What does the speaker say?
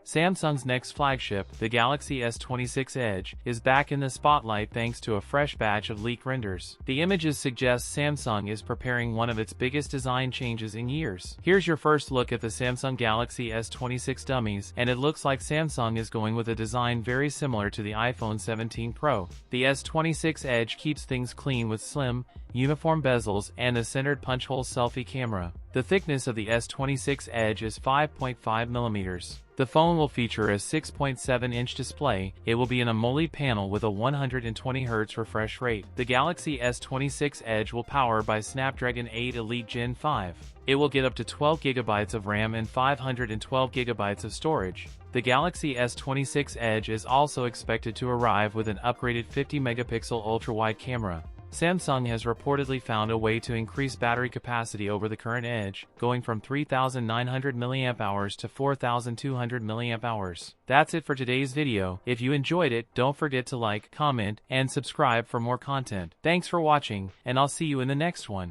Samsung's next flagship, the Galaxy S26 Edge, is back in the spotlight thanks to a fresh batch of leak renders. The images suggest Samsung is preparing one of its biggest design changes in years. Here's your first look at the Samsung Galaxy S26 dummies, and it looks like Samsung is going with a design very similar to the iPhone 17 Pro. The S26 Edge keeps things clean with slim, uniform bezels and a centered punch-hole selfie camera. The thickness of the S26 Edge is 5.5mm. The phone will feature a 6.7-inch display. It will be in a AMOLED panel with a 120Hz refresh rate. The Galaxy S26 Edge will power by Snapdragon 8 Elite Gen 5. It will get up to 12GB of RAM and 512GB of storage. The Galaxy S26 Edge is also expected to arrive with an upgraded 50-megapixel ultra-wide camera. Samsung has reportedly found a way to increase battery capacity over the current Edge, going from 3,900 mAh to 4,200 mAh. That's it for today's video. If you enjoyed it, don't forget to like, comment, and subscribe for more content. Thanks for watching, and I'll see you in the next one.